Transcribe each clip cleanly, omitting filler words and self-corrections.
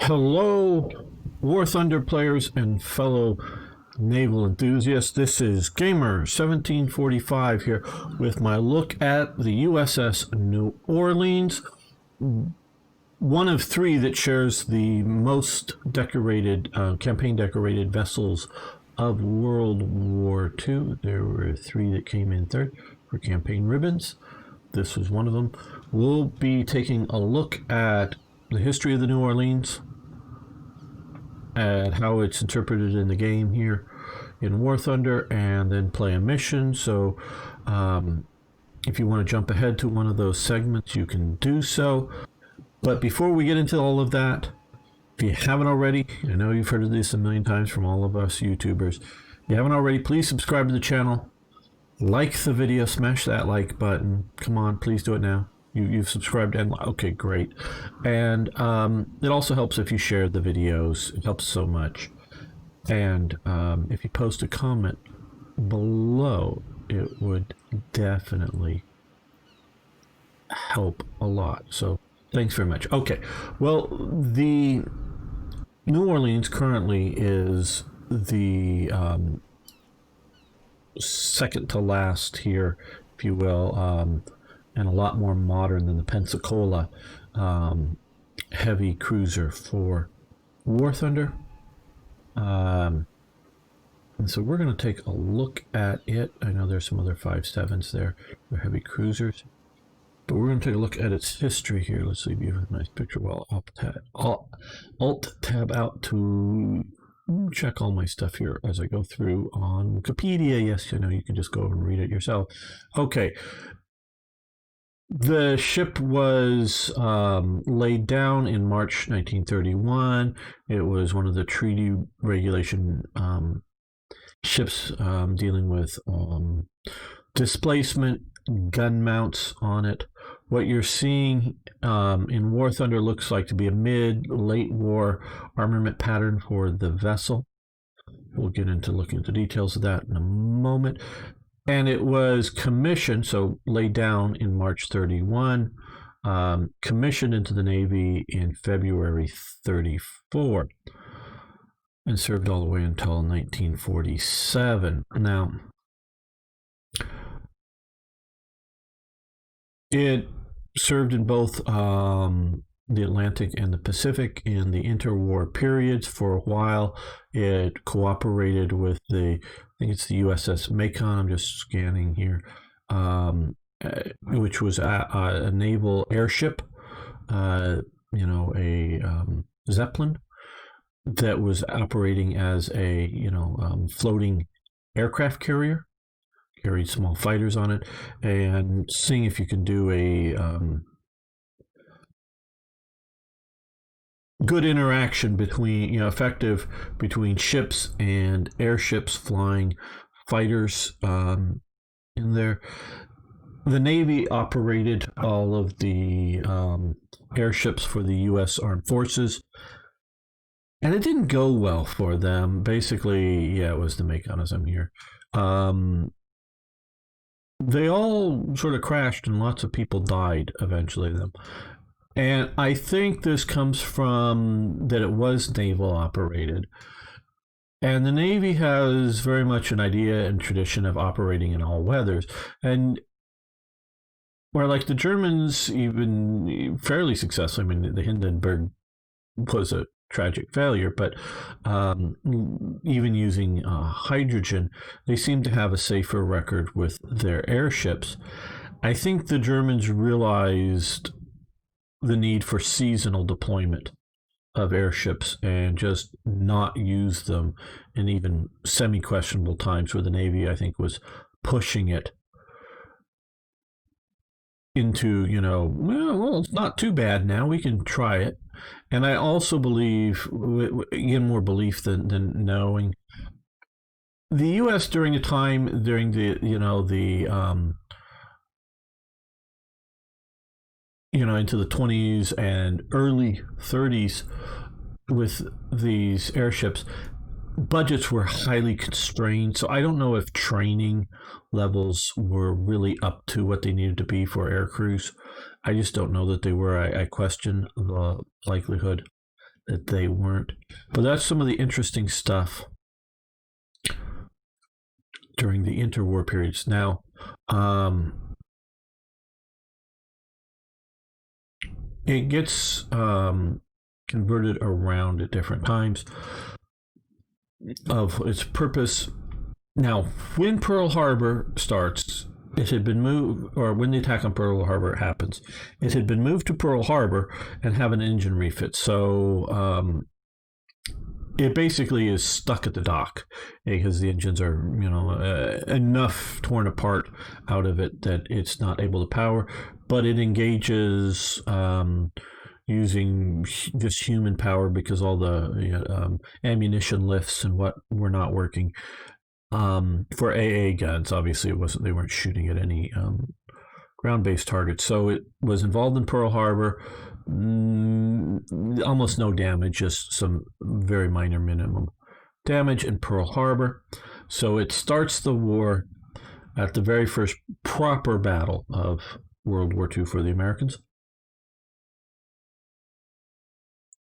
Hello, War Thunder players and fellow naval enthusiasts. This is Gamer 1745 here with my look at the USS New Orleans, one of three that shares the most decorated, campaign decorated vessels of World War II. There were three that came in third for campaign ribbons. This was one of them. We'll be taking a look at the history of the New Orleans, at how it's interpreted in the game here in War Thunder, and then play a mission. So if you want to jump ahead to one of those segments, you can do so. But before we get into all of that, if you haven't already, I know you've heard of this a million times from all of us YouTubers. If you haven't already, please subscribe to the channel, like the video, smash that like button. Come on, please do it now. You've subscribed and okay, great. And it also helps if you share the videos. It helps so much. And if you post a comment below, it would definitely help a lot. So thanks very much. Okay, well, the New Orleans currently is the second to last here, if you will, and a lot more modern than the Pensacola heavy cruiser for War Thunder. And so we're going to take a look at it. I know there's some other 5.7s there. They're heavy cruisers. But we're going to take a look at its history here. Let's see if you have a nice picture. Well, Alt tab out to check all my stuff here as I go through on Wikipedia. Yes, you know, you can just go and read it yourself. Okay. The ship was laid down in March 1931. It was one of the treaty regulation ships dealing with displacement, gun mounts on it. What you're seeing in War Thunder looks like to be a mid-late war armament pattern for the vessel. We'll get into looking at the details of that in a moment. And it was commissioned, so laid down in March 31, commissioned into the Navy in February 34, and served all the way until 1947. Now, it served in both the Atlantic and the Pacific in the interwar periods. For a while, it cooperated with the, I think it's the USS Macon, I'm just scanning here, which was a naval airship, you know, a Zeppelin that was operating as a, you know, floating aircraft carrier, carried small fighters on it, and seeing if you could do a good interaction between, you know, effective between ships and airships flying fighters in there. The Navy operated all of the airships for the U.S. Armed Forces, and it didn't go well for them. Basically, yeah, it was the Macon as I'm here. They all sort of crashed, and lots of people died eventually. And I think this comes from that it was naval operated. And the Navy has very much an idea and tradition of operating in all weathers. And where, like, the Germans, even fairly successful, I mean, the Hindenburg was a tragic failure, but even using hydrogen, they seem to have a safer record with their airships. I think the Germans realized the need for seasonal deployment of airships and just not use them in even semi-questionable times, where the Navy, I think, was pushing it into, you know, well, it's not too bad now, we can try it. And I also believe, again, more belief than knowing, the U.S. during the time, during the, you know, into the 20s and early 30s with these airships, budgets were highly constrained. So I don't know if training levels were really up to what they needed to be for air crews. I just don't know that they were. I question the likelihood. that they weren't. But that's some of the interesting stuff during the interwar periods. Now, it gets converted around at different times of its purpose. Now, when Pearl Harbor starts, it had been moved, or when the attack on Pearl Harbor happens, it had been moved to Pearl Harbor and have an engine refit. So it basically is stuck at the dock because the engines are, enough torn apart out of it that it's not able to power. But it engages using just human power because all the ammunition lifts and what were not working. For AA guns, obviously they weren't shooting at any ground-based targets. So it was involved in Pearl Harbor. Almost no damage, just some very minor minimum damage in Pearl Harbor. So it starts the war at the very first proper battle of World War II for the Americans.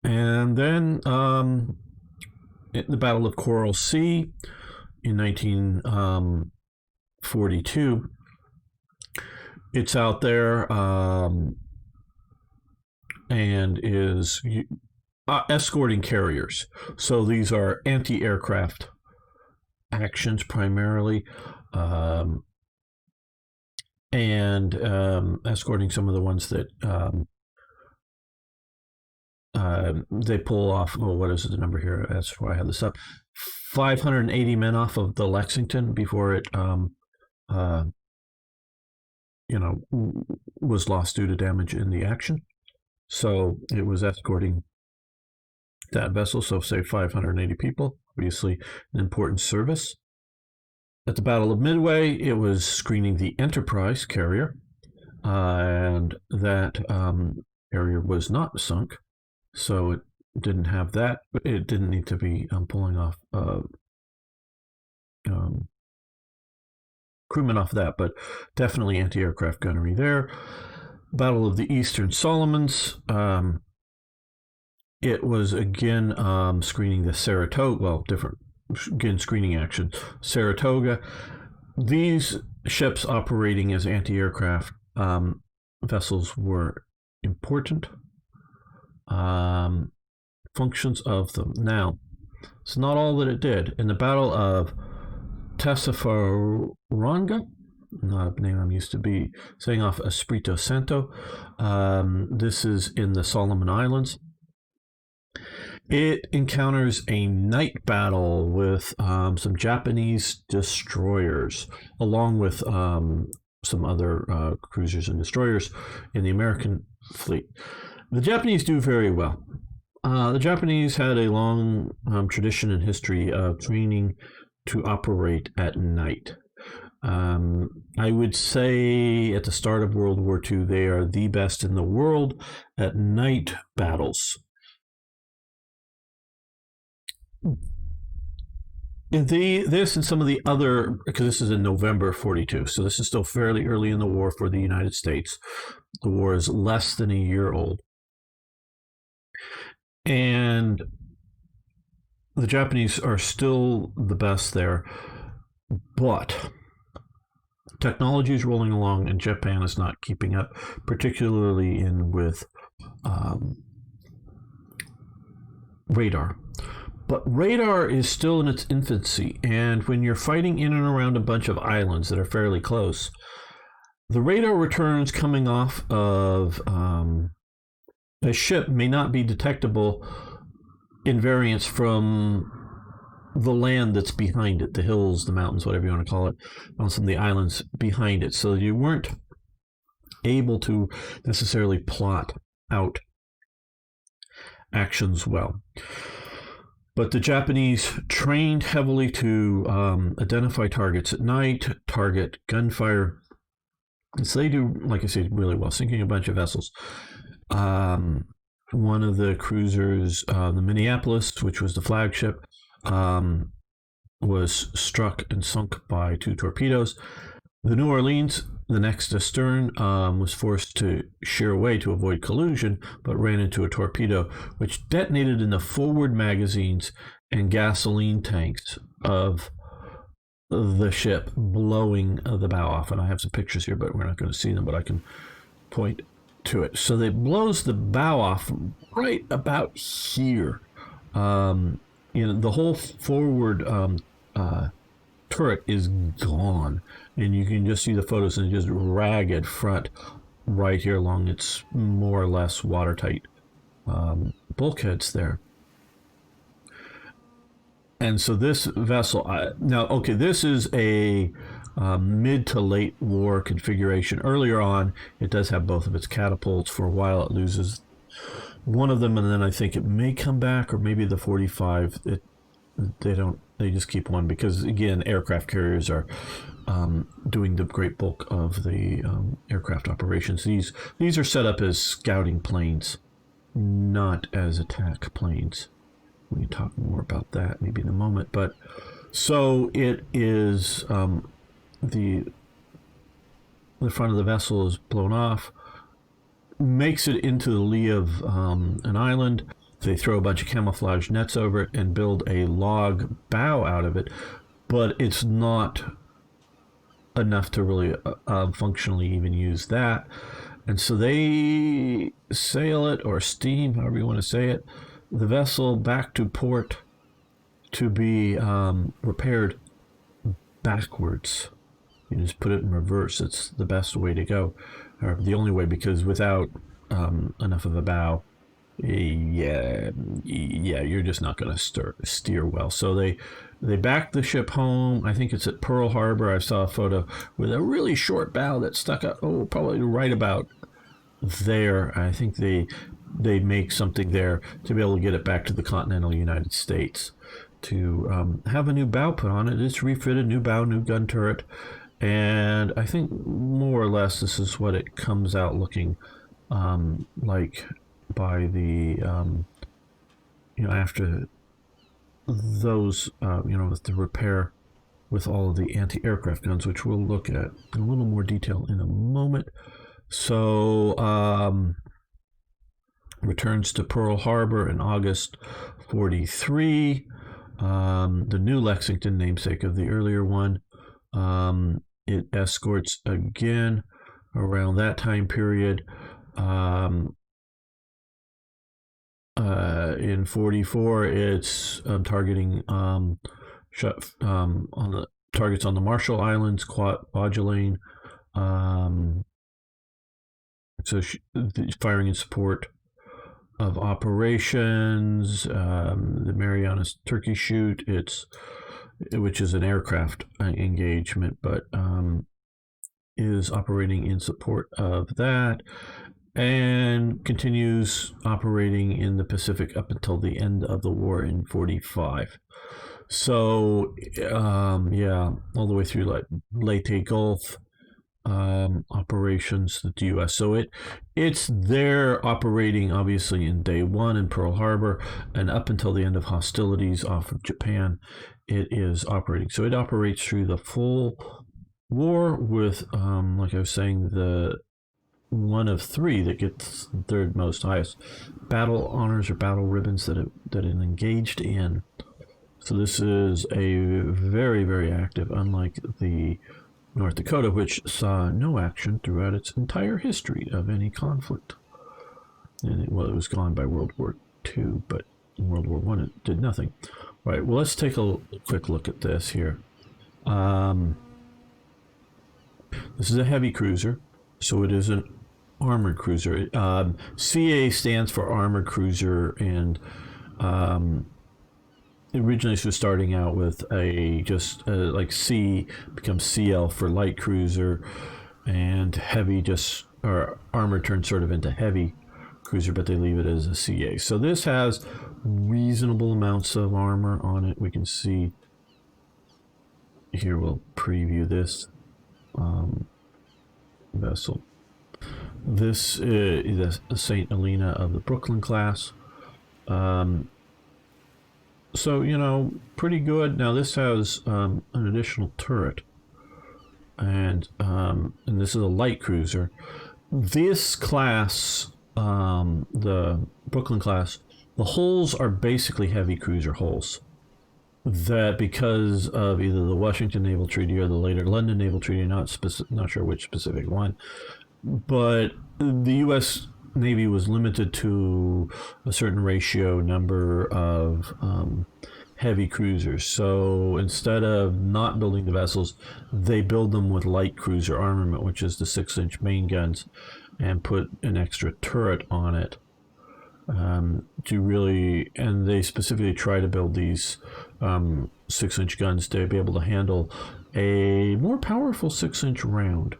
And then the Battle of Coral Sea in 1942, it's out there and is escorting carriers. So these are anti-aircraft actions primarily, and escorting some of the ones that they pull off. What is the number here? That's why I have this up. 580 men off of the Lexington before it, was lost due to damage in the action. So it was escorting that vessel. So say 580 people, obviously an important service. At the Battle of Midway, it was screening the Enterprise carrier, and that carrier was not sunk. So it didn't have that, but it didn't need to be pulling off crewmen off that, but definitely anti-aircraft gunnery there. Battle of the Eastern Solomons, it was again screening the Saratoga, well, different, again, screening action. Saratoga, these ships operating as anti-aircraft vessels were important. Functions of them. Now, it's not all that it did. In the Battle of Tassafaronga, not a name I'm used to be saying off Espirito Santo, this is in the Solomon Islands. It encounters a night battle with some Japanese destroyers, along with some other cruisers and destroyers in the American fleet. The Japanese do very well. The Japanese had a long tradition and history of training to operate at night. I would say at the start of World War II, they are the best in the world at night battles. This and some of the other, because this is in November 42, so this is still fairly early in the war for the United States. The war is less than a year old. And the Japanese are still the best there, but technology is rolling along and Japan is not keeping up, particularly with radar. But radar is still in its infancy, and when you're fighting in and around a bunch of islands that are fairly close, the radar returns coming off of a ship may not be detectable in variance from the land that's behind it, the hills, the mountains, whatever you want to call it, on some of the islands behind it. So you weren't able to necessarily plot out actions well. But the Japanese trained heavily to identify targets at night, target gunfire. And so they do, like I said, really well, sinking a bunch of vessels. One of the cruisers, the Minneapolis, which was the flagship, was struck and sunk by 2 torpedoes. The New Orleans The next astern was forced to sheer away to avoid collision, but ran into a torpedo, which detonated in the forward magazines and gasoline tanks of the ship, blowing the bow off. And I have some pictures here, but we're not going to see them, but I can point to it. So it blows the bow off right about here. The whole forward turret is gone, and you can just see the photos and just ragged front right here along its more or less watertight bulkheads there. And so this vessel, this is a mid to late war configuration. Earlier on, it does have both of its catapults. For a while, it loses one of them, and then I think it may come back, or maybe the 45. They just keep one because, again, aircraft carriers are doing the great bulk of the aircraft operations. These are set up as scouting planes, not as attack planes. We can talk more about that maybe in a moment. But so it is the front of the vessel is blown off, makes it into the lee of an island. They throw a bunch of camouflage nets over it and build a log bow out of it, but it's not enough to really functionally even use that. And so they sail it, or steam, however you want to say it, the vessel back to port to be repaired backwards. You just put it in reverse. It's the best way to go, or the only way, because without enough of a bow, you're just not going to steer well. So they backed the ship home. I think it's at Pearl Harbor. I saw a photo with a really short bow that stuck out, probably right about there. I think they make something there to be able to get it back to the continental United States to have a new bow put on it. It's refitted, new bow, new gun turret, and I think more or less this is what it comes out looking like by the after those with the repair with all of the anti-aircraft guns, which we'll look at in a little more detail in a moment. So returns to Pearl Harbor in August 43. The new Lexington, namesake of the earlier one. It escorts again around that time period. In 44, it's targeting on the targets on the Marshall Islands, Kwajalein. So firing in support of operations. The Marianas Turkey Shoot, which is an aircraft engagement, but is operating in support of that, and continues operating in the Pacific up until the end of the war in 45. So all the way through like Leyte Gulf operations at the U.S. So it's there operating obviously in day one in Pearl Harbor, and up until the end of hostilities off of Japan, it is operating. So it operates through the full war with, like I was saying, the one of three that gets the third most highest battle honors or battle ribbons that it engaged in. So this is a very, very active, unlike the North Dakota, which saw no action throughout its entire history of any conflict. And it was gone by World War II, but in World War I it did nothing. All right, well, let's take a quick look at this here. This is a heavy cruiser, so it is an armored cruiser. CA stands for Armored Cruiser, and originally it was starting out with like C becomes CL for light cruiser, and heavy or armor turns sort of into heavy cruiser, but they leave it as a CA. So this has reasonable amounts of armor on it. We can see here, we'll preview this vessel. This is the St. Helena of the Brooklyn class. So, pretty good. Now, this has an additional turret and this is a light cruiser. This class, the Brooklyn class, the hulls are basically heavy cruiser hulls. That because of either the Washington Naval Treaty or the later London Naval Treaty, not sure which specific one, but the U.S. Navy was limited to a certain ratio number of heavy cruisers. So instead of not building the vessels, they build them with light cruiser armament, which is the 6-inch main guns, and put an extra turret on it. To really, and they specifically try to build these 6-inch guns to be able to handle a more powerful 6-inch round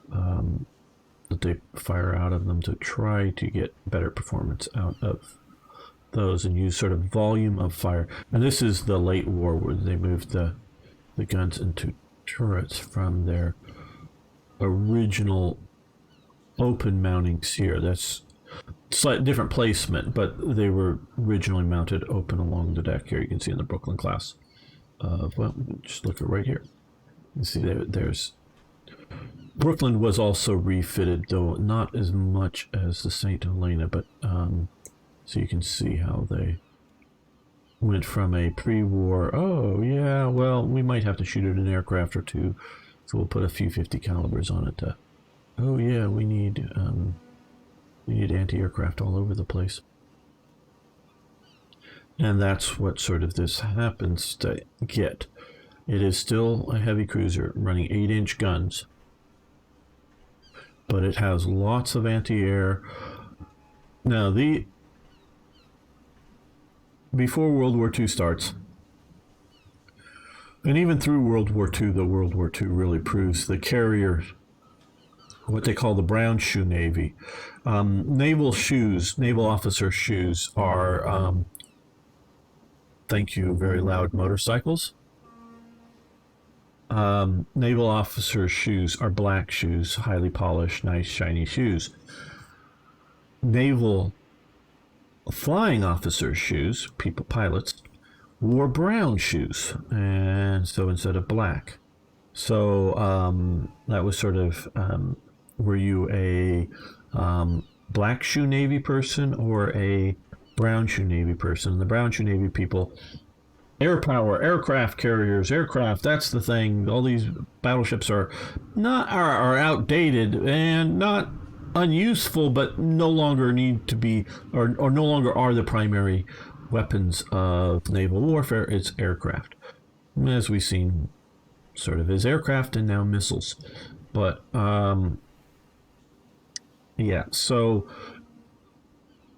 that they fire out of them to try to get better performance out of those and use sort of volume of fire. And this is the late war where they moved the guns into turrets from their original open mounting sear. That's slightly different placement, but they were originally mounted open along the deck. Here you can see in the Brooklyn class. Well, just look at right here. You see there's Brooklyn was also refitted, though not as much as the St. Helena, but so you can see how they went from a pre-war, oh yeah, well, we might have to shoot at an aircraft or two, so we'll put a few 50 calibers on it to, oh yeah, we need anti-aircraft all over the place. And that's what sort of this happens to get. It is still a heavy cruiser running 8-inch guns, but it has lots of anti-air. Now, before World War II starts, and even through World War II, the World War II really proves the carrier, what they call the brown shoe navy. Naval officer shoes are, thank you, very loud motorcycles. Naval officer shoes are black shoes, highly polished, nice, shiny shoes. Naval flying officer shoes, pilots, wore brown shoes, and so instead of black. So that was sort of, were you a black shoe Navy person or a brown shoe Navy person? The brown shoe Navy people, air power, aircraft carriers, that's the thing. All these battleships are outdated and not unuseful, but no longer need to be, or no longer are the primary weapons of naval warfare. It's aircraft, as we've seen sort of as aircraft and now missiles. But yeah, so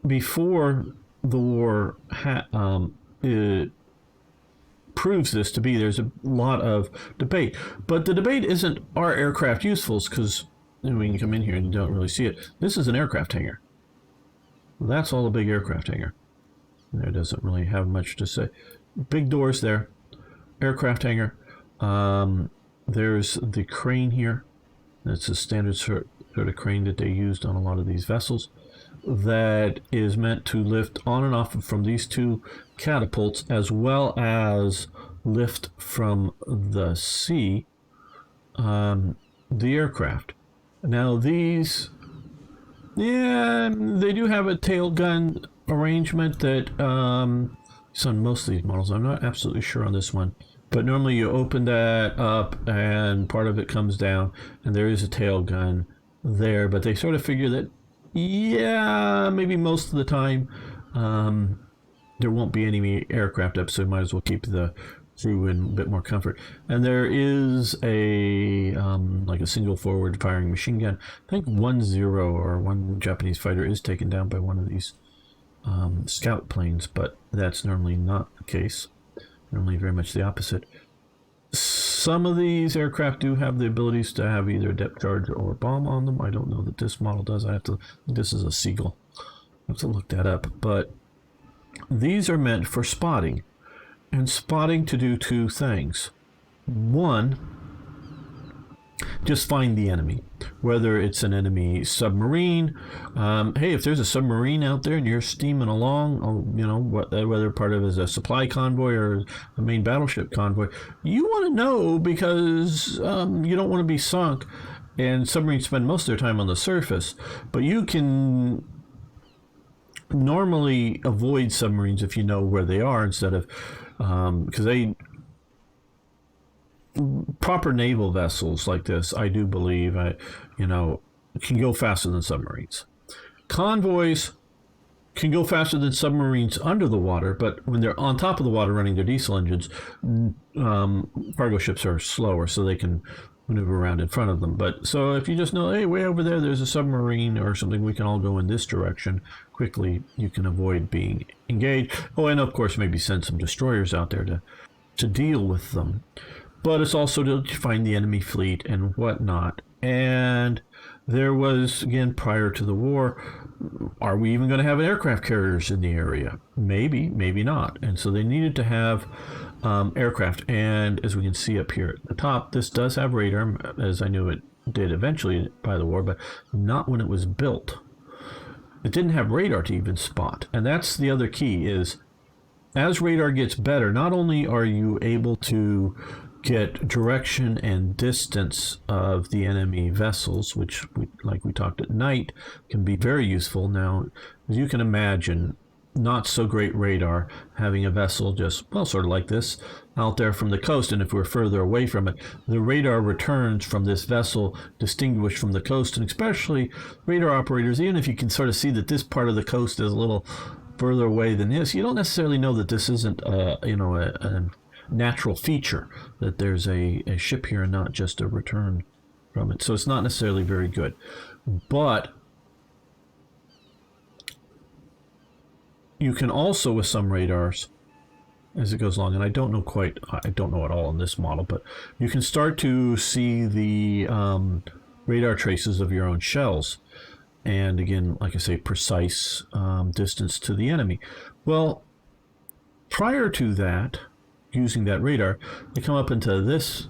before the war it proves this to be, there's a lot of debate, but the debate isn't, are aircraft useful? Because we can come in here and you don't really see it. This is an aircraft hangar. That's all a big aircraft hangar. There doesn't really have much to say. Big doors there. Aircraft hangar. There's the crane here. That's a standard sort of crane that they used on a lot of these vessels. That is meant to lift on and off from these two catapults, as well as lift from the sea the aircraft. Now these, yeah, they do have a tail gun arrangement that it's on most of these models. I'm not absolutely sure on this one, but normally you open that up and part of it comes down and there is a tail gun there, but they sort of figure that, yeah, maybe most of the time there won't be any aircraft up, so might as well keep the crew in a bit more comfort. And there is a like a single forward firing machine gun. I think one Japanese fighter is taken down by one of these scout planes, but that's normally not the case. Normally very much the opposite. Some of these aircraft do have the abilities to have either a depth charge or bomb on them. I don't know that this model does. This is a Seagull. I have to look that up. But these are meant for spotting. And spotting to do two things. One, just find the enemy, whether it's an enemy submarine. Hey, if there's a submarine out there and you're steaming along, whether part of it is a supply convoy or a main battleship convoy, you want to know, because you don't want to be sunk. And submarines spend most of their time on the surface, but you can normally avoid submarines if you know where they are, instead of because proper naval vessels like this, I do believe, can go faster than submarines. Convoys can go faster than submarines under the water, but when they're on top of the water running their diesel engines, cargo ships are slower, so they can maneuver around in front of them. But so if you just know, hey, way over there's a submarine or something, we can all go in this direction quickly, you can avoid being engaged. Oh, and of course maybe send some destroyers out there to deal with them. But it's also to find the enemy fleet and whatnot. And there was, again, prior to the war, are we even going to have aircraft carriers in the area? Maybe, maybe not. And so they needed to have aircraft. And as we can see up here at the top, this does have radar, as I knew it did eventually by the war, but not when it was built. It didn't have radar to even spot. And that's the other key, is as radar gets better, not only are you able to get direction and distance of the enemy vessels, which, like we talked at night, can be very useful. Now, as you can imagine, not so great radar, having a vessel just, sort of like this, out there from the coast, and if we're further away from it, the radar returns from this vessel distinguished from the coast, and especially radar operators, even if you can sort of see that this part of the coast is a little further away than this, you don't necessarily know that this isn't a natural feature, that there's a ship here and not just a return from it. So it's not necessarily very good. But you can also, with some radars, as it goes along, and I don't know at all in this model, but you can start to see the radar traces of your own shells. And again, like I say, precise distance to the enemy. Well, prior to that, using that radar, they come up into this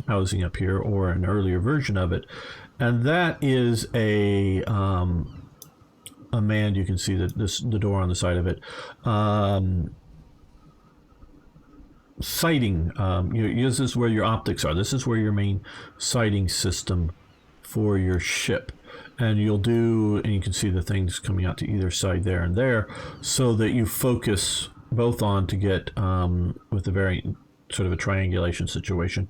housing up here, or an earlier version of it, and that is a manned, you can see that the door on the side of it, sighting. This is where your optics are. This is where your main sighting system for your ship. And you can see the things coming out to either side there and there, so that you focus both on to get, with a very sort of a triangulation situation,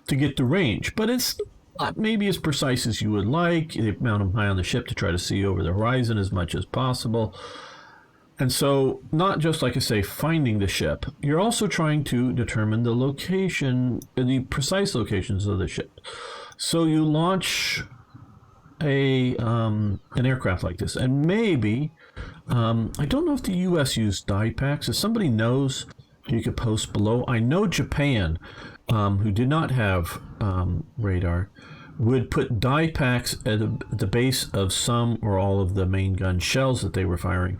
to get the range. But it's not maybe as precise as you would like. They mount them high on the ship to try to see over the horizon as much as possible. And so, not just, like I say, finding the ship, you're also trying to determine the location, the precise locations of the ship. So you launch an aircraft like this, and maybe I don't know if the U.S. used die packs. If somebody knows, you could post below. I know Japan, who did not have radar, would put die packs at the base of some or all of the main gun shells that they were firing,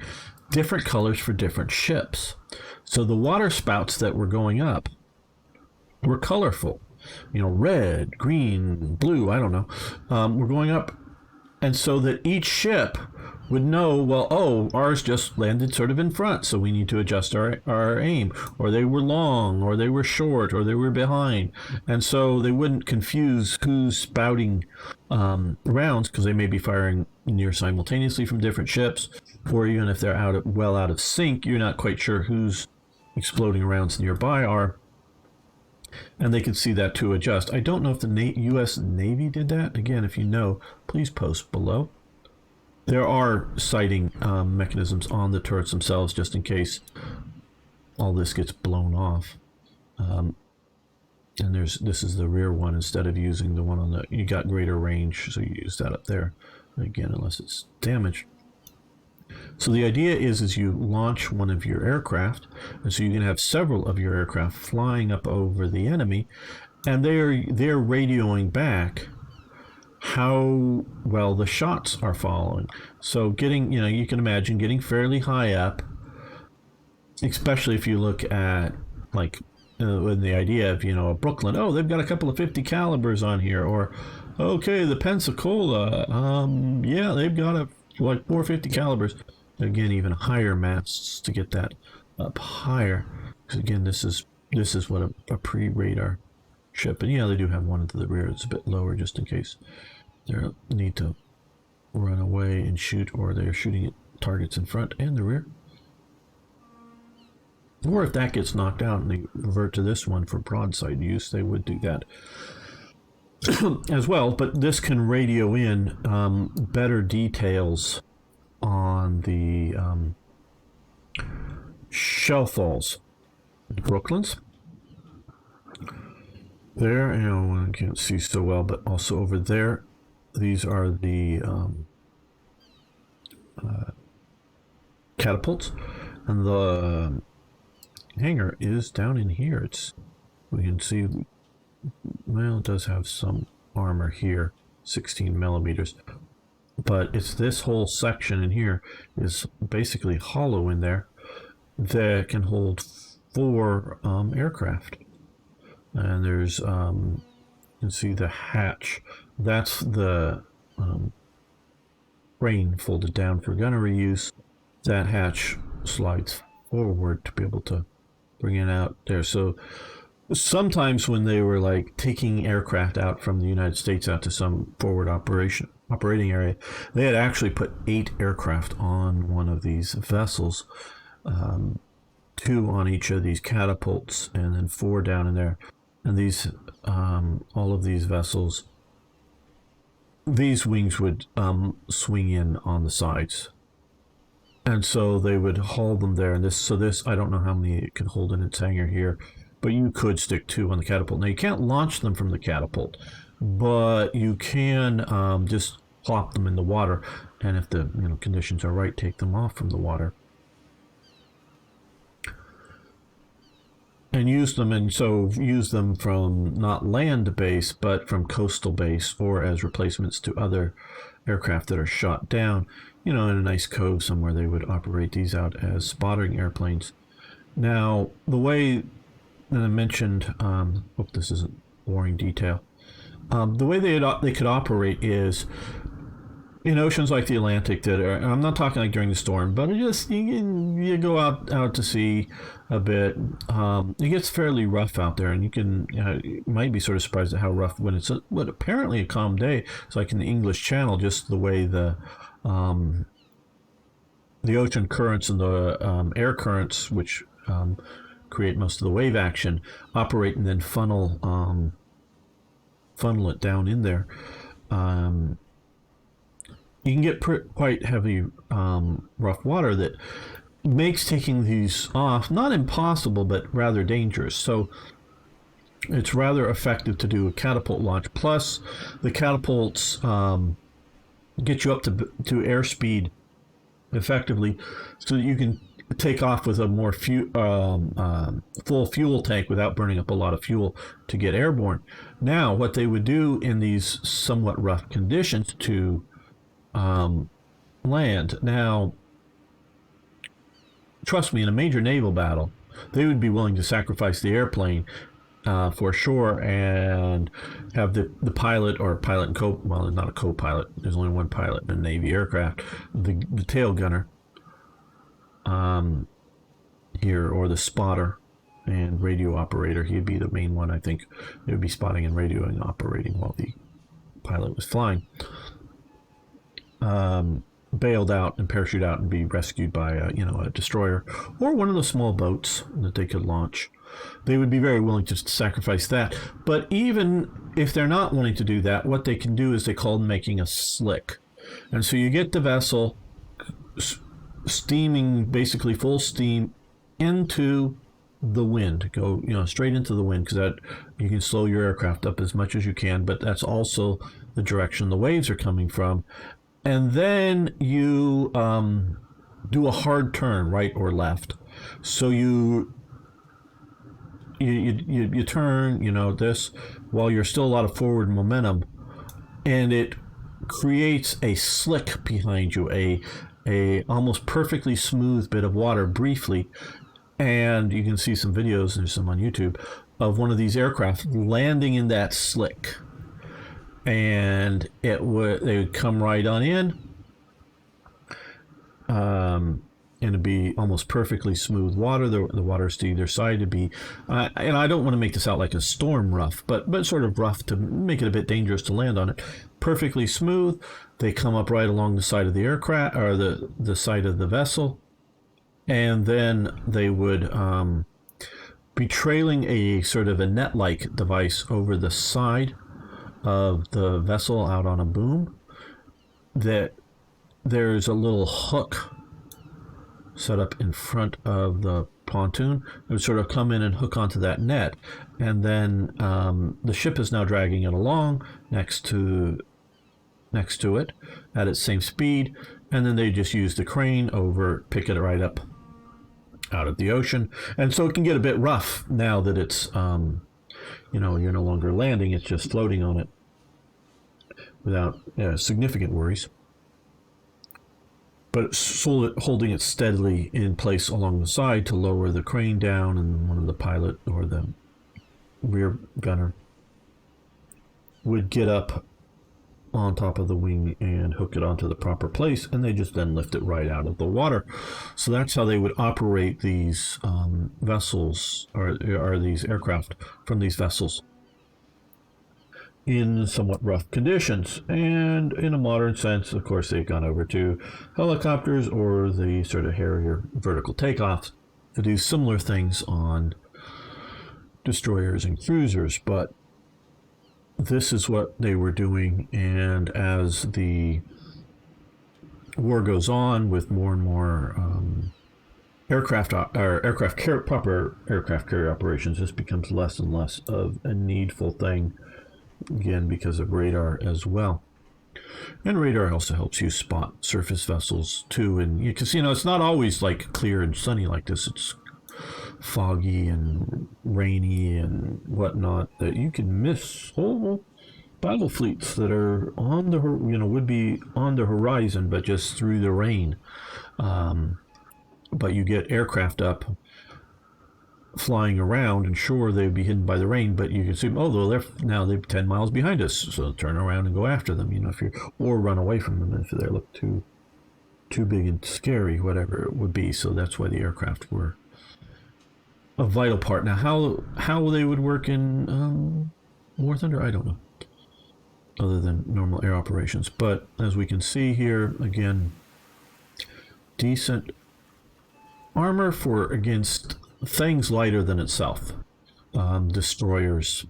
different colors for different ships. So the water spouts that were going up were colorful, red, green, blue, I don't know, were going up. And so that each ship would know, ours just landed sort of in front, so we need to adjust our aim, or they were long, or they were short, or they were behind. And so they wouldn't confuse who's spouting rounds, because they may be firing near simultaneously from different ships, or even if they're out of sync, you're not quite sure whose exploding rounds nearby are. And they could see that to adjust. I don't know if the U.S. Navy did that. Again, if you know, please post below. There are sighting mechanisms on the turrets themselves, just in case all this gets blown off. And this is the rear one, instead of using the one on the, you got greater range, so you use that up there. Again, unless it's damaged. So the idea is you launch one of your aircraft, and so you can have several of your aircraft flying up over the enemy, and they're radioing back how well the shots are following. So getting, you can imagine getting fairly high up, especially if you look at like with the idea of, Brooklyn, oh, they've got a couple of 50 calibers on here, or okay, the Pensacola, yeah, they've got like 450 calibers. Again, even higher masts to get that up higher, because again, this is what a pre-radar ship, and yeah, they do have one to the rear. It's a bit lower just in case they need to run away and shoot, or they're shooting at targets in front and the rear. Or if that gets knocked out and they revert to this one for broadside use, they would do that as well. But this can radio in better details on the shell falls. Brooklyns. There, I can't see so well, but also over there, these are the catapults, and the hangar is down in here. We can see, well, it does have some armor here, 16 millimeters, but it's this whole section in here is basically hollow in there that can hold 4 aircraft. And there's you can see the hatch. That's the crane folded down for gunnery use. That hatch slides forward to be able to bring it out there. So sometimes when they were like taking aircraft out from the United States out to some forward operating area, they had actually put 8 aircraft on one of these vessels, 2 on each of these catapults, and then 4 down in there. And these, all of these vessels, these wings would swing in on the sides, and so they would haul them there. And this, I don't know how many it can hold in its hangar here, but you could stick 2 on the catapult. Now you can't launch them from the catapult, but you can just plop them in the water, and if the conditions are right, take them off from the water and use them. And so use them from not land base, but from coastal base, or as replacements to other aircraft that are shot down, in a nice cove somewhere. They would operate these out as spotting airplanes. Now, the way that I mentioned, hope this isn't boring detail, the way they could operate is in oceans like the Atlantic that are, and I'm not talking like during the storm, but just you go out to sea a bit. It gets fairly rough out there, and you might be sort of surprised at how rough when it's what apparently a calm day. It's like in the English Channel, just the way the ocean currents and the air currents, which create most of the wave action, operate and then funnel it down in there. You can get quite heavy rough water that makes taking these off not impossible, but rather dangerous. So it's rather effective to do a catapult launch. Plus, the catapults get you up to airspeed effectively, so that you can take off with a more full fuel tank without burning up a lot of fuel to get airborne. Now, what they would do in these somewhat rough conditions to land. Now, trust me, in a major naval battle, they would be willing to sacrifice the airplane for sure, and have the pilot or pilot and well, not a co-pilot. There's only one pilot in a Navy aircraft. The tail gunner here, or the spotter and radio operator. He'd be the main one, I think. They would be spotting and radioing, operating while the pilot was flying. Bailed out and parachute out and be rescued by a destroyer or one of the small boats that they could launch. They would be very willing to sacrifice that. But even if they're not willing to do that, what they can do is they call making a slick. And so you get the vessel steaming, basically full steam, into the wind. Go straight into the wind, because that you can slow your aircraft up as much as you can, but that's also the direction the waves are coming from. And then you do a hard turn, right or left. So you turn, this, while you're still a lot of forward momentum, and it creates a slick behind you, a almost perfectly smooth bit of water briefly, And you can see some videos, there's some on YouTube, of one of these aircraft landing in that slick. And they would come right on in. And it'd be almost perfectly smooth water. The water's to either side to be, and I don't want to make this out like a storm rough, but sort of rough to make it a bit dangerous to land on it. Perfectly smooth. They come up right along the side of the aircraft, or the side of the vessel, and then they would be trailing a sort of a net-like device over the side of the vessel out on a boom. That there's a little hook set up in front of the pontoon. It would sort of come in and hook onto that net, and then the ship is now dragging it along next to it at its same speed, and then they just use the crane over, pick it right up out of the ocean. And so it can get a bit rough now that it's you're no longer landing, it's just floating on it without significant worries, but holding it steadily in place along the side to lower the crane down, and one of the pilot or the rear gunner would get up on top of the wing and hook it onto the proper place, and they just then lift it right out of the water. So that's how they would operate these vessels, or these aircraft from these vessels, in somewhat rough conditions. And in a modern sense, of course, they've gone over to helicopters or the sort of Harrier vertical takeoffs to do similar things on destroyers and cruisers. But this is what they were doing, and as the war goes on with more and more proper aircraft carrier operations, this becomes less and less of a needful thing, again because of radar as well. And radar also helps you spot surface vessels too, and because it's not always like clear and sunny like this. It's foggy and rainy and whatnot, that you can miss whole battle fleets that are on the would be on the horizon, but just through the rain. But you get aircraft up flying around, and sure, they'd be hidden by the rain, but you can see, they're 10 miles behind us, so turn around and go after them, or run away from them if they look too big and scary, whatever it would be. So that's why the aircraft were a vital part. Now, how they would work in War Thunder, I don't know, other than normal air operations. But as we can see here, again, decent armor against things lighter than itself. Destroyers,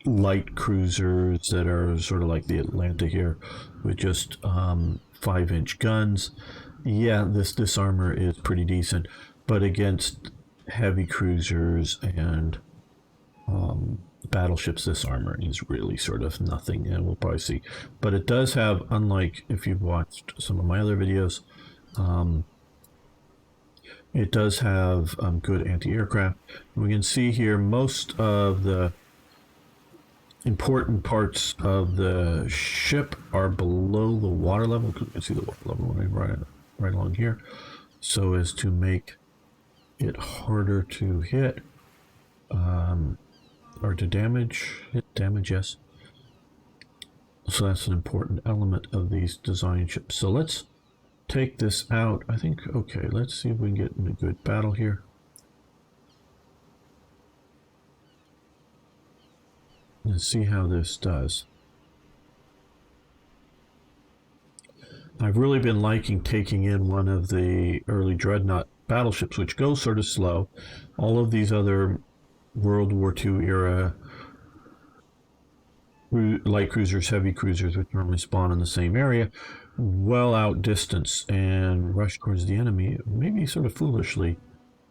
light cruisers that are sort of like the Atlanta here, with just 5-inch guns. Yeah, this armor is pretty decent, but against heavy cruisers and battleships, this armor is really sort of nothing, and we'll probably see. But it does have, unlike if you've watched some of my other videos, it does have good anti-aircraft. We can see here most of the important parts of the ship are below the water level. You can see the water level right along here, so as to make it harder to hit or to damage. Yes. So that's an important element of these design ships. So let's take this out. I think, okay, let's see if we can get in a good battle here. Let's see how this does. I've really been liking taking in one of the early Dreadnought battleships, which go sort of slow. All of these other World War II era light cruisers, heavy cruisers, which normally spawn in the same area, well outdistance and rush towards the enemy, maybe sort of foolishly,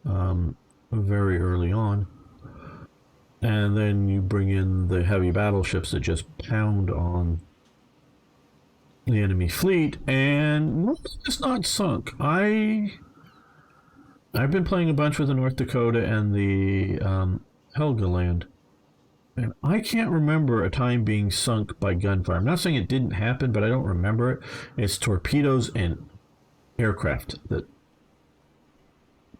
very early on. And then you bring in the heavy battleships that just pound on the enemy fleet, and it's not sunk. I've been playing a bunch with the North Dakota and the Helgoland, and I can't remember a time being sunk by gunfire. I'm not saying it didn't happen, but I don't remember it. It's torpedoes and aircraft that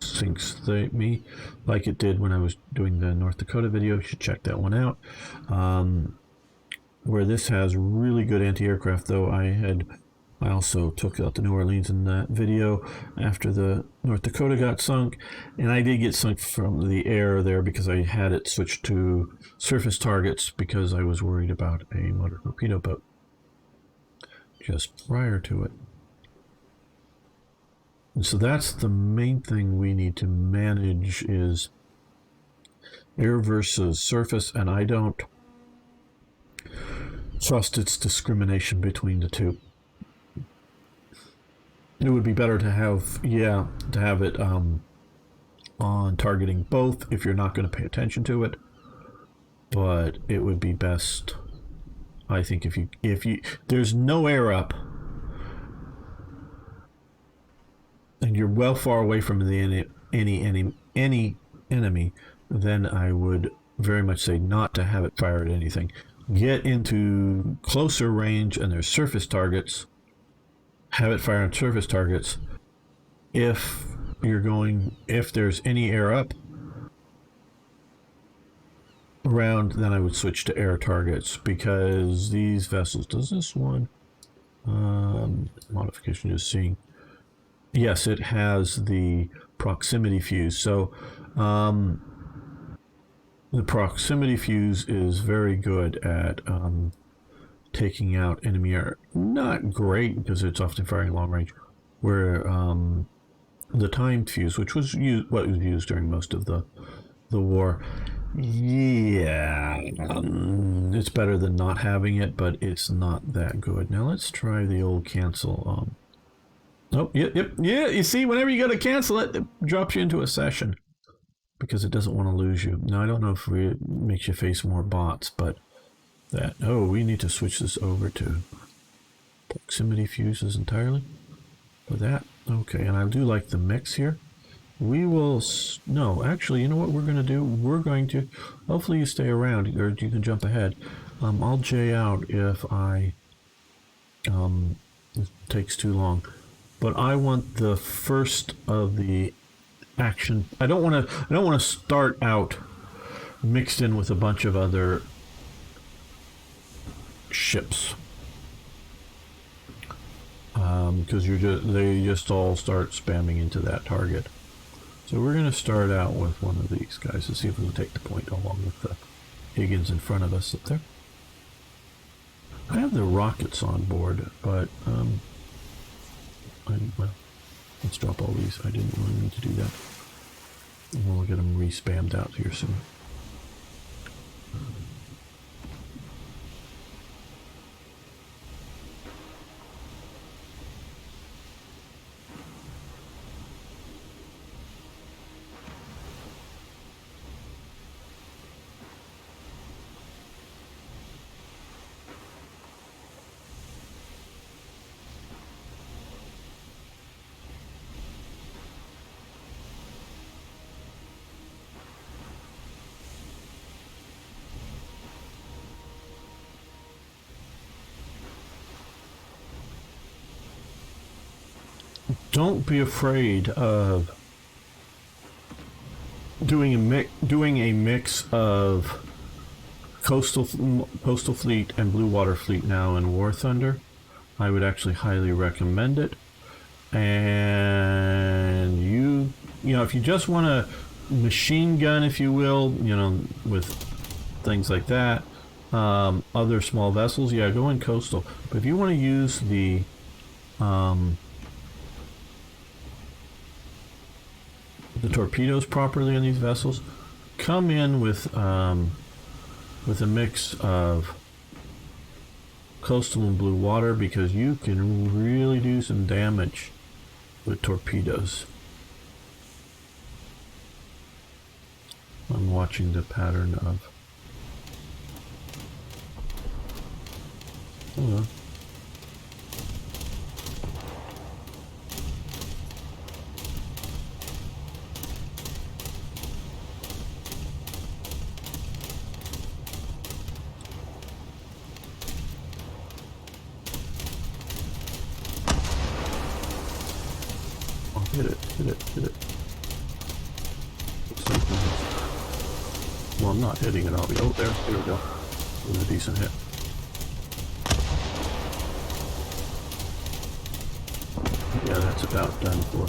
sinks me like it did when I was doing the North Dakota video. You should check that one out. Where this has really good anti-aircraft, though I also took out the New Orleans in that video after the North Dakota got sunk, and I did get sunk from the air there because I had it switched to surface targets because I was worried about a motor torpedo boat just prior to it. And so that's the main thing we need to manage is air versus surface, and I don't trust its discrimination between the two. It would be better to have it on targeting both if you're not going to pay attention to it. But it would be best, I think, if you there's no air up and you're well far away from the any enemy, then I would very much say not to have it fire at anything. Get into closer range and there's surface targets. Have it fire on surface targets. If there's any air up around, then I would switch to air targets, because these vessels, does this one modification just seeing, yes, it has the proximity fuse. So the proximity fuse is very good at taking out enemy air. Not great because it's often firing long range. Where the timed fuse, which was what was used during most of the war, it's better than not having it, but it's not that good. Now let's try the old cancel. Yeah. You see, whenever you go to cancel it, it drops you into a session because it doesn't want to lose you. Now I don't know if it makes you face more bots, but we need to switch this over to proximity fuses entirely for that. Okay, and I do like the mix here. We will, no, actually, you know what we're going to do? We're going to, hopefully you stay around, or you can jump ahead. I'll J out if it takes too long. But I want the first of the action. I don't want to start out mixed in with a bunch of other ships. Because they just all start spamming into that target. So we're going to start out with one of these guys to see if we can take the point along with the Higgins in front of us up there. I have the rockets on board, but well, let's drop all these. I didn't really need to do that. And we'll get them re-spammed out here soon. Don't be afraid of doing a mix of coastal fleet and blue water fleet now in War Thunder. I would actually highly recommend it. And you know, if you just want a machine gun, if you will, with things like that, other small vessels, yeah, go in coastal. But if you want to use the torpedoes properly on these vessels, come in with a mix of coastal and blue water, because you can really do some damage with torpedoes. I'm watching the pattern of... Hold on. Hit it. Well, I'm not hitting it, obviously. Oh, there we go. It was a decent hit. Yeah, that's about done for.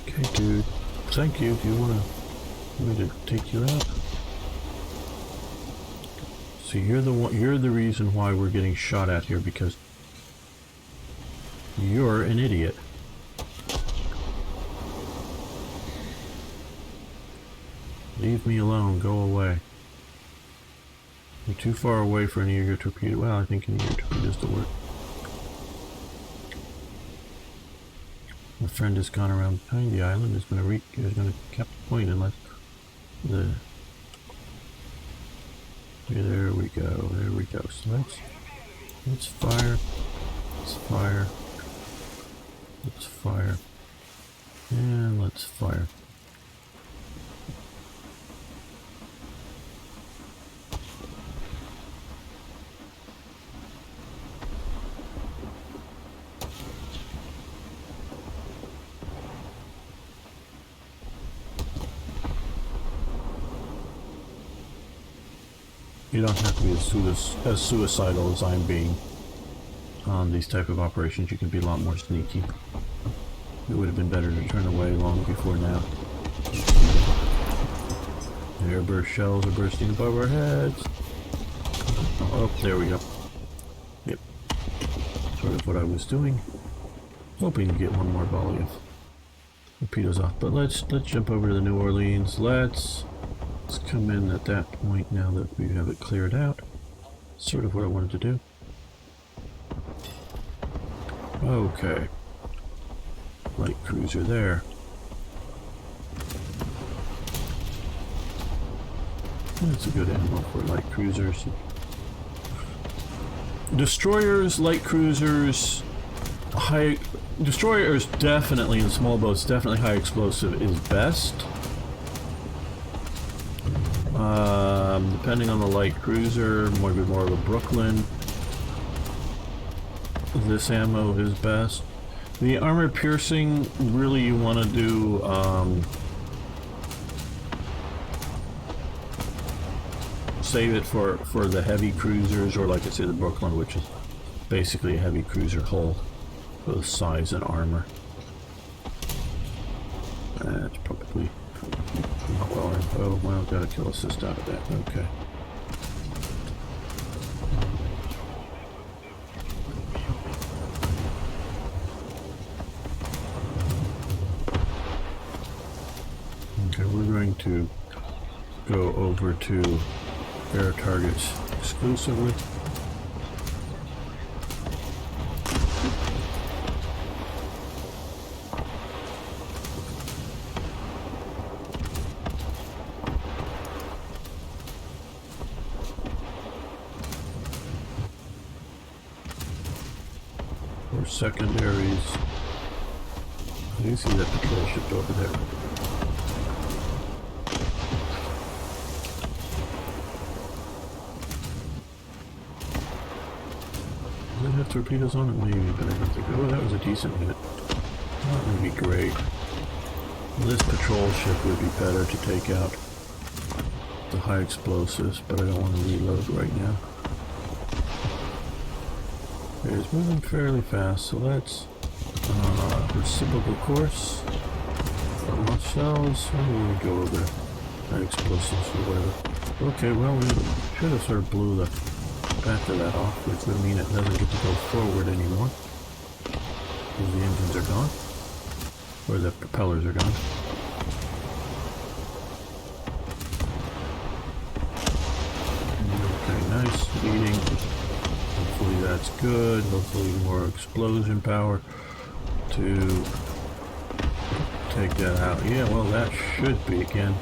Okay, dude. Thank you. Do you want me to take you out? See, you're the one. You're the reason why we're getting shot at here, because you're an idiot. Leave me alone. Go away. You're too far away for any of your torpedoes. Well, I think any of your torpedoes to work. My friend has gone around behind the island. Is going to cap the point unless the. Okay, there we go. There we go. So let's fire. Let's fire. Let's fire. And let's fire. You don't have to be as suicidal as I'm being on these type of operations. You can be a lot more sneaky. It would have been better to turn away long before now. The airburst shells are bursting above our heads. Oh, there we go. Yep. Sort of what I was doing. Hoping to get one more volley of torpedoes off. But let's jump over to the New Orleans. Let's come in at that point now that we have it cleared out. Sort of what I wanted to do. Okay. Light cruiser there. That's a good ammo for light cruisers. Destroyers, light cruisers, destroyers definitely, in small boats, definitely high explosive is best. Depending on the light cruiser, maybe more of a Brooklyn. This ammo is best. The armor piercing, really you want to do save it for the heavy cruisers, or like I said, the Brooklyn, which is basically a heavy cruiser hull, both size and armor. That's probably not well. Oh well, got a kill assist out of that. Okay. Okay, we're going to go over to air targets exclusively. Or secondaries. You see that patrol ship over there. Does it have torpedoes on it? Maybe, but I don't think. Oh, that was a decent hit. That would be great. This patrol ship would be better to take out the high explosives, but I don't want to reload right now. Okay, it's moving fairly fast, so let's reciprocal course. Launch cells. I'm going to go over high explosives or whatever. Okay, well, we should have sort of blew the back of that off, which would mean it doesn't get to go forward anymore, because the engines are gone, or the propellers are gone. Okay, nice leading. Hopefully that's good. Hopefully more explosion power to take that out. Yeah, well, that should be again.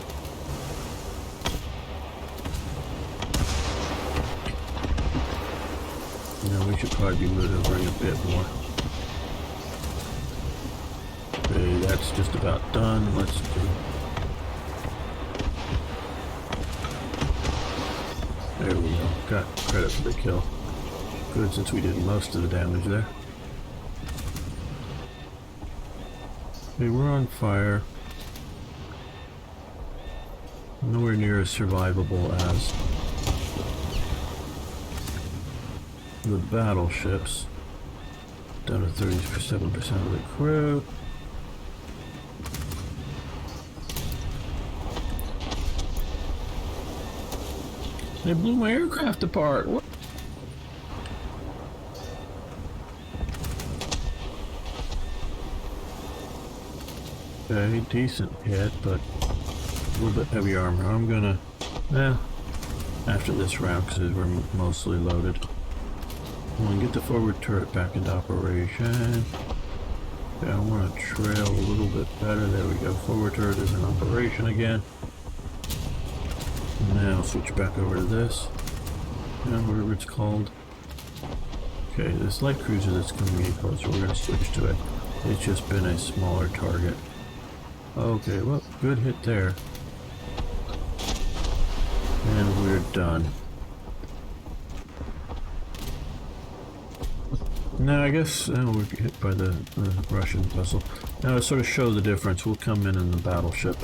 we should probably be maneuvering a bit more. Okay, that's just about done. Let's do... There we go. Got credit for the kill. Good, since we did most of the damage there. Okay, we're on fire. Nowhere near as survivable as the battleships. Down to 37% of the crew. They blew my aircraft apart. What? Okay, decent hit, but a little bit heavy armor. I'm gonna, after this round, because we're mostly loaded. I'm gonna get the forward turret back into operation. Okay, I want to trail a little bit better. There we go. Forward turret is in operation again. Now switch back over to this. And whatever it's called. Okay, this light cruiser that's coming in closer, we're gonna switch to it. It's just been a smaller target. Okay, well, good hit there. And we're done. Now I guess we're hit by the Russian vessel. Now to sort of show the difference, we'll come in the battleship.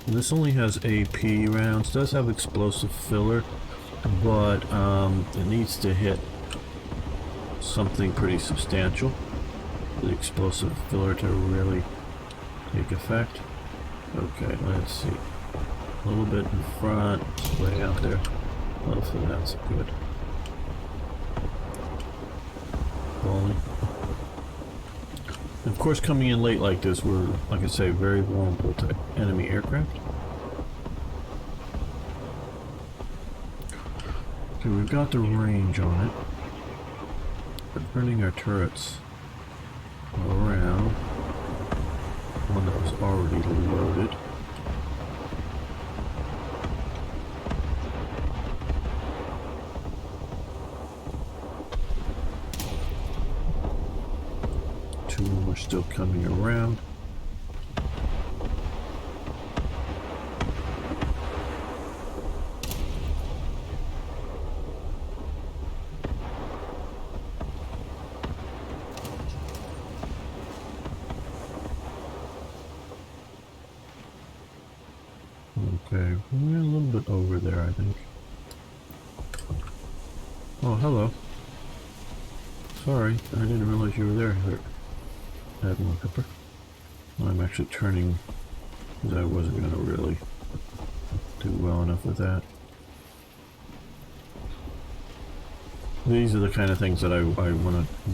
And this only has AP rounds, does have explosive filler, but it needs to hit something pretty substantial for the explosive filler to really take effect. Okay, let's see. A little bit in front, way out there. Hopefully that's good. Falling. Of course, coming in late like this, we're, like I say, very vulnerable to enemy aircraft. Okay, we've got the range on it. We're turning our turrets around. One that was already loaded. Two more still coming around. Okay, we're a little bit over there, I think. Oh, hello. Sorry, I didn't realize you were there, Admiral Pepper. I'm actually turning, because I wasn't going to really do well enough with that. These are the kind of things that I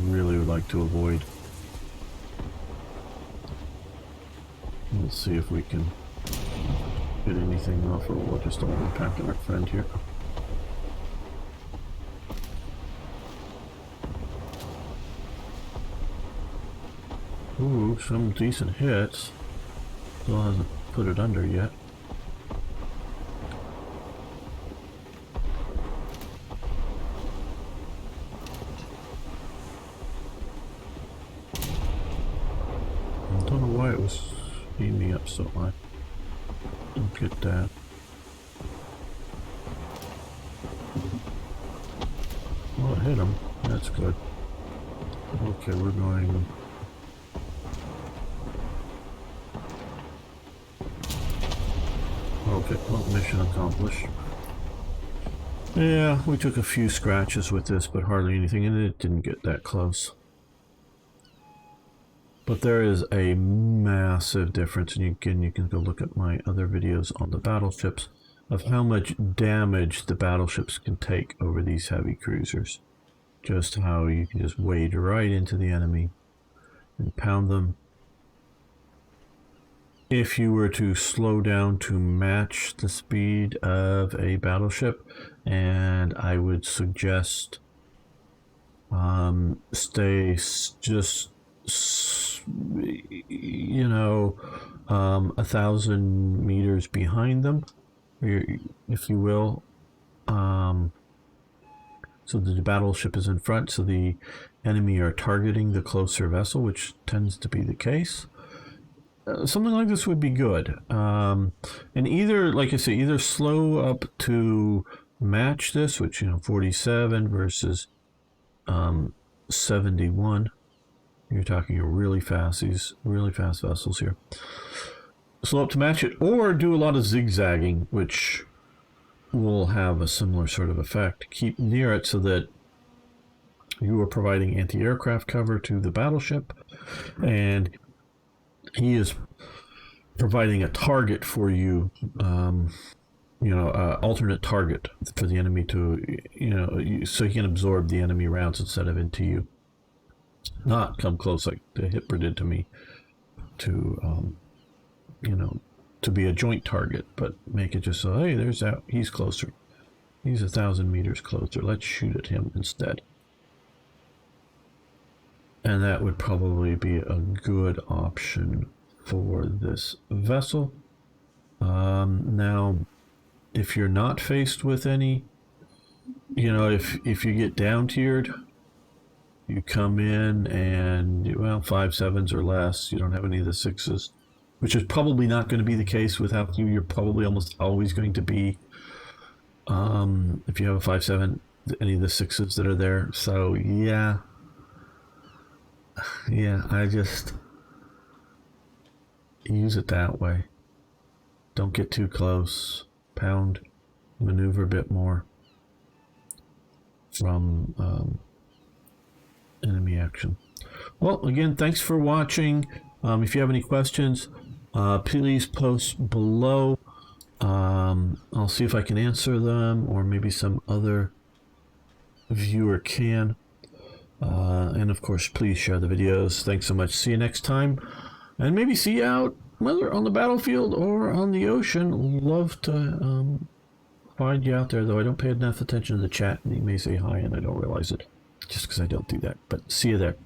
really would like to avoid. Let's see if we can get anything off, or we'll just all impact our friend here. Ooh, some decent hits. Still hasn't put it under yet. I don't know why it was speeding me up so high. Look at that. Well, it hit him. That's good. Okay, we're going... Okay, well, mission accomplished. Yeah, we took a few scratches with this, but hardly anything, and it didn't get that close. But there is a massive difference, and you can go look at my other videos on the battleships of how much damage the battleships can take over these heavy cruisers. Just how you can just wade right into the enemy and pound them. If you were to slow down to match the speed of a battleship, and I would suggest stay just, you know, 1,000 meters behind them, if you will, So the battleship is in front, so the enemy are targeting the closer vessel, which tends to be the case. Something like this would be good. And either, like I say, either slow up to match this, which, 47 versus 71. You're talking really fast, these really fast vessels here. Slow up to match it, or do a lot of zigzagging, which will have a similar sort of effect. Keep near it so that you are providing anti-aircraft cover to the battleship, and he is providing a target for you, alternate target for the enemy to, so he can absorb the enemy rounds instead of into you. Not come close like the Hitler did to me, to, to be a joint target, but make it just so, hey, there's that, he's closer. He's 1,000 meters closer. Let's shoot at him instead. And that would probably be a good option for this vessel. Now, if you're not faced with any, if you get down tiered, you come in and, 5.7s or less, you don't have any of the 6s, which is probably not going to be the case without you. You're probably almost always going to be, if you have a 5.7, any of the 6s that are there. So, yeah, I just use it that way. Don't get too close. Pound, maneuver a bit more from enemy action. Well, again, thanks for watching. If you have any questions, please post below. I'll see if I can answer them, or maybe some other viewer can. And of course, please share the videos. Thanks so much. See you next time, and maybe see you out, whether on the battlefield or on the ocean. Love to find you out there, though I don't pay enough attention to the chat, and you may say hi and I don't realize it, just because I don't do that. But see you there.